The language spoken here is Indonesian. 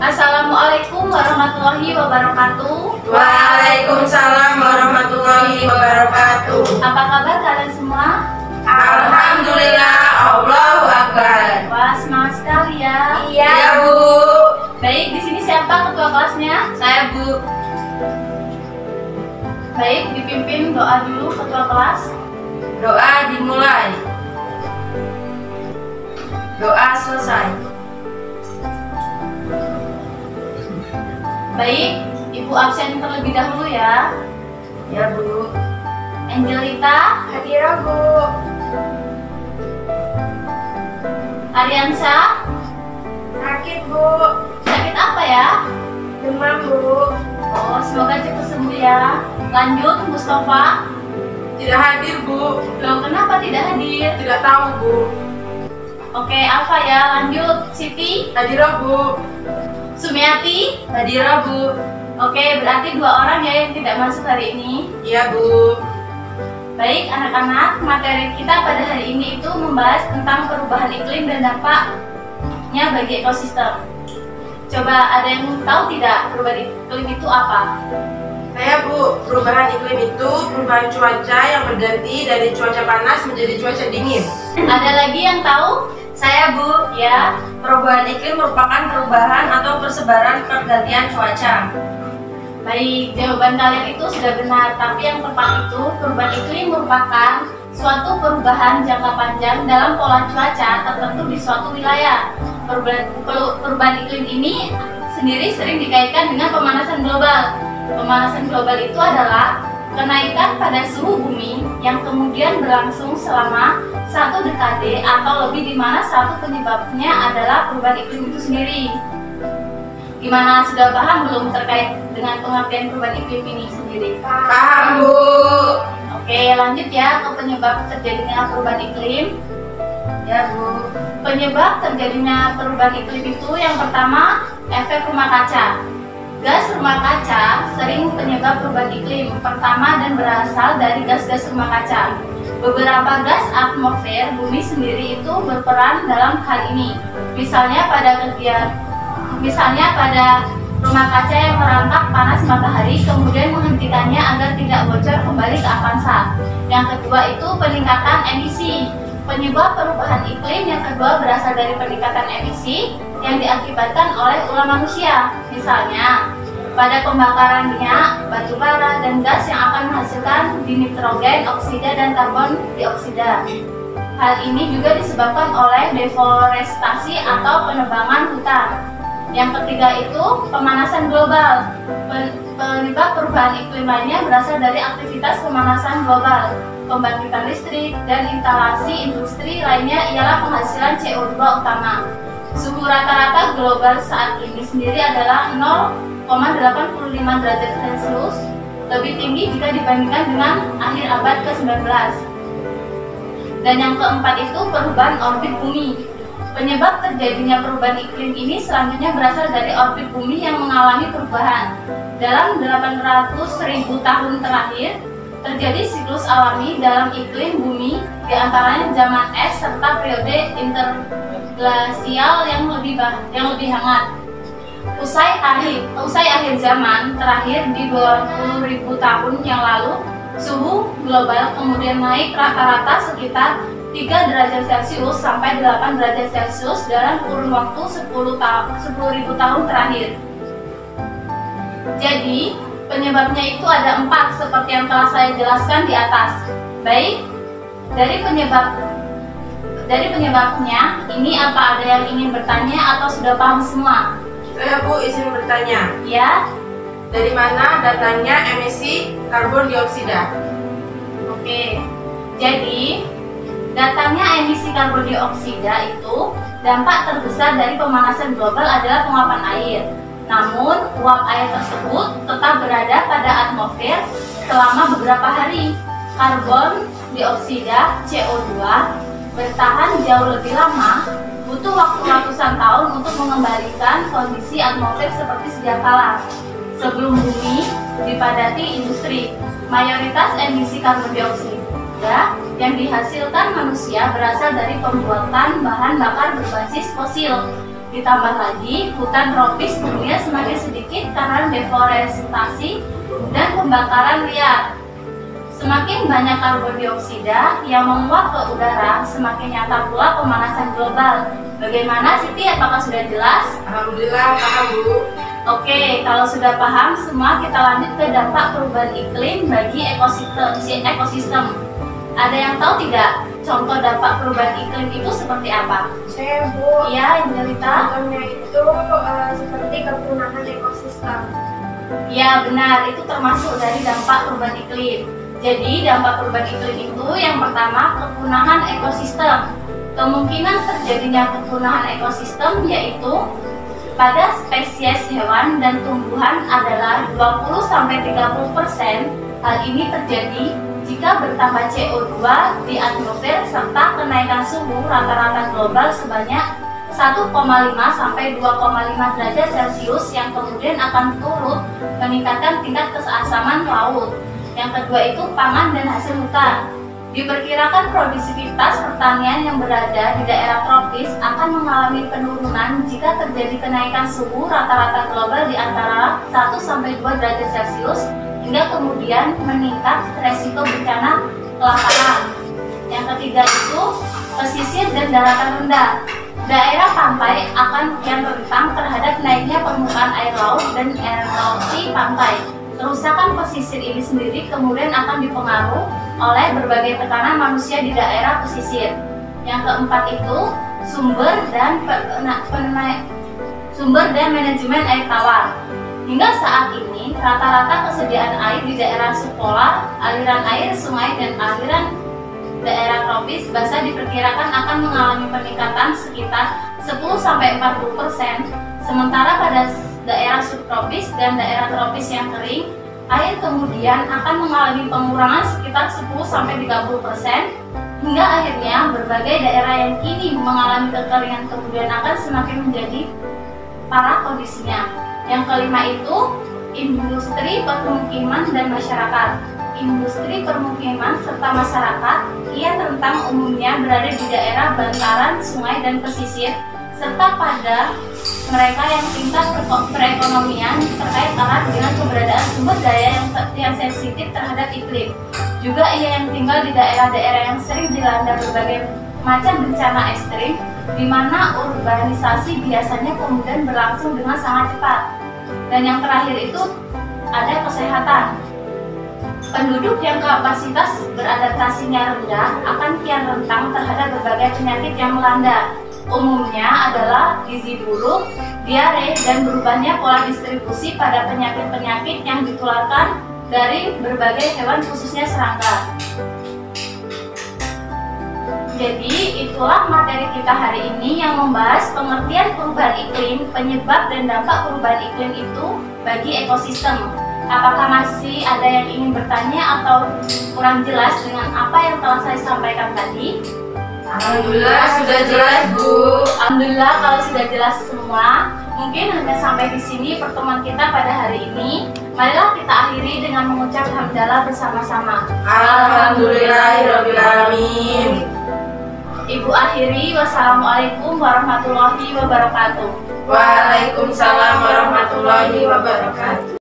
Assalamualaikum warahmatullahi wabarakatuh. Waalaikumsalam warahmatullahi wabarakatuh. Apa kabar kalian semua? Alhamdulillah, Allahu Akbar. Wah, semangat sekali ya. Iya, Bu. Baik, di sini siapa ketua kelasnya? Saya, Bu. Baik, dipimpin doa dulu ketua kelas. Doa dimulai. Doa selesai. Baik, Ibu absen terlebih dahulu ya. Ya, Bu. Angelita, Hadirah, Bu. Ariansa, Sakit, Bu. sakit apa ya? Demam, Bu. Oh, semoga cepat sembuh ya. Lanjut, Mustafa. Tidak hadir, Bu. Loh, kenapa tidak hadir? Tidak tahu, Bu. Oke, Alfa ya. Lanjut, Siti, Hadirah, Bu. Sumiati. Hadirah, Bu. Oke, berarti 2 orang ya yang tidak masuk hari ini. Iya, Bu. Baik, anak-anak, materi kita pada hari ini itu membahas tentang perubahan iklim dan dampaknya bagi ekosistem. Coba ada yang tahu tidak perubahan iklim itu apa? Saya, Bu. Perubahan iklim itu perubahan cuaca yang berganti dari cuaca panas menjadi cuaca dingin. Ada lagi yang tahu? Saya, Bu. Ya, Perubahan iklim merupakan perubahan atau persebaran pergantian cuaca. baik, jawaban kalian itu sudah benar. Tapi yang tepat itu, perubahan iklim merupakan suatu perubahan jangka panjang dalam pola cuaca tertentu di suatu wilayah. Perubahan iklim ini sendiri sering dikaitkan dengan pemanasan global. Pemanasan global itu adalah kenaikan pada suhu bumi yang kemudian berlangsung selama 1 dekade atau lebih, di mana satu penyebabnya adalah perubahan iklim itu sendiri. Gimana, sudah paham belum terkait dengan pengertian perubahan iklim ini sendiri? Paham, Bu. Oke, lanjut ya ke penyebab terjadinya perubahan iklim. Ya, Bu. Penyebab terjadinya perubahan iklim itu yang pertama, efek rumah kaca. Gas rumah kaca sering penyebab perubahan iklim pertama dan berasal dari gas-gas rumah kaca. Beberapa gas atmosfer bumi sendiri itu berperan dalam hal ini. Misalnya pada rumah kaca yang merangkap panas matahari kemudian menghentikannya agar tidak bocor kembali ke Avanza. Yang kedua itu peningkatan emisi. Penyebab perubahan iklim yang kedua berasal dari peningkatan emisi yang diakibatkan oleh ulah manusia. Misalnya, pada pembakaran minyak, batu bara, dan gas yang akan menghasilkan nitrogen, oksida, dan karbon dioksida. Hal ini juga disebabkan oleh deforestasi atau penebangan hutan. Yang ketiga itu pemanasan global. Penyebab perubahan iklim lainnya berasal dari aktivitas pemanasan global. Pembangkitan listrik dan instalasi industri lainnya ialah penghasilan CO2 utama. Suhu rata-rata global saat ini sendiri adalah 0,85 derajat Celcius, lebih tinggi jika dibandingkan dengan akhir abad ke-19. Dan yang keempat itu perubahan orbit bumi. Penyebab terjadinya perubahan iklim ini selanjutnya berasal dari orbit bumi yang mengalami perubahan. Dalam 800.000 tahun terakhir, terjadi siklus alami dalam iklim bumi, diantaranya zaman es serta periode interglasial yang lebih hangat. Usai akhir zaman terakhir di 20.000 tahun yang lalu, suhu global kemudian naik rata-rata sekitar 3 derajat Celcius sampai 8 derajat Celcius dalam kurun waktu 10.000 tahun terakhir. Jadi, penyebabnya itu ada 4 seperti yang telah saya jelaskan di atas. Baik, dari penyebabnya, ini apa ada yang ingin bertanya atau sudah paham semua? Saya, Bu, izin bertanya. Ya, Dari mana datangnya emisi karbon dioksida? oke. Jadi, datangnya emisi karbon dioksida itu dampak terbesar dari pemanasan global adalah penguapan air. Namun, uap air tersebut tetap berada pada atmosfer selama beberapa hari. Karbon dioksida (CO2) bertahan jauh lebih lama, butuh waktu ratusan tahun untuk mengembalikan kondisi atmosfer seperti sedia kala. Sebelum bumi dipadati industri, mayoritas emisi karbon dioksida yang dihasilkan manusia berasal dari pembuatan bahan bakar berbasis fosil. Ditambah lagi, hutan tropis dunia semakin sedikit karena deforestasi dan pembakaran liar. Semakin banyak karbon dioksida yang menguap ke udara, semakin nyata pula pemanasan global. Bagaimana Siti? Apakah sudah jelas? Alhamdulillah paham Bu. Oke, kalau sudah paham semua, kita lanjut ke dampak perubahan iklim bagi ekosistem. Ada yang tahu tidak contoh dampak perubahan iklim itu seperti apa? Saya Bu, Iya, Angelita. contohnya itu seperti kepunahan ekosistem. Ya benar, itu termasuk dari dampak perubahan iklim. Jadi dampak perubahan iklim itu yang pertama kepunahan ekosistem. Kemungkinan terjadinya kepunahan ekosistem yaitu pada spesies hewan dan tumbuhan adalah 20-30%. Hal ini terjadi jika bertambah CO2 di atmosfer serta kenaikan suhu rata-rata global sebanyak 1,5 sampai 2,5 derajat Celcius yang kemudian akan turut meningkatkan tingkat keasaman laut. Yang kedua itu pangan dan hasil hutan. Diperkirakan produktivitas pertanian yang berada di daerah tropis akan mengalami penurunan jika terjadi kenaikan suhu rata-rata global di antara 1 sampai 2 derajat Celcius hingga kemudian meningkat resiko bencana kelaparan. Yang ketiga itu pesisir dan daratan rendah. Daerah pantai akan kian rentan terhadap naiknya permukaan air laut dan erosi pantai. Kerusakan pesisir ini sendiri kemudian akan dipengaruhi oleh berbagai tekanan manusia di daerah pesisir. Yang keempat itu sumber dan manajemen air tawar. Hingga saat ini rata-rata kesediaan air di daerah subpolar, aliran air sungai dan aliran daerah tropis basah diperkirakan akan mengalami peningkatan sekitar 10-40%. Sementara pada daerah subtropis dan daerah tropis yang kering, air kemudian akan mengalami pengurangan sekitar 10-30%, hingga akhirnya berbagai daerah yang kini mengalami kekeringan kemudian akan semakin menjadi parah kondisinya. Yang kelima itu industri permukiman dan masyarakat. Industri permukiman serta masyarakat ia rentang umumnya berada di daerah bantaran sungai dan pesisir, serta pada mereka yang tingkat perekonomian terkait erat dengan keberadaan sumber daya yang sensitif terhadap iklim. Juga ia yang tinggal di daerah-daerah yang sering dilanda berbagai macam bencana ekstrim, di mana urbanisasi biasanya kemudian berlangsung dengan sangat cepat. Dan yang terakhir itu ada kesehatan. Penduduk yang kapasitas beradaptasinya rendah akan kian rentan terhadap berbagai penyakit yang melanda. Umumnya adalah gizi buruk, diare, dan berubahnya pola distribusi pada penyakit-penyakit yang ditularkan dari berbagai hewan khususnya serangga. Jadi itulah materi kita hari ini yang membahas pengertian perubahan iklim, penyebab dan dampak perubahan iklim itu bagi ekosistem. Apakah masih ada yang ingin bertanya atau kurang jelas dengan apa yang telah saya sampaikan tadi? Alhamdulillah sudah jelas Bu. Alhamdulillah kalau sudah jelas semua. Mungkin hanya sampai di sini pertemuan kita pada hari ini. Marilah kita akhiri dengan mengucap hamdalah bersama-sama. Alhamdulillahirabbil alamin. Ibu akhiri, wassalamualaikum warahmatullahi wabarakatuh. Waalaikumsalam warahmatullahi wabarakatuh.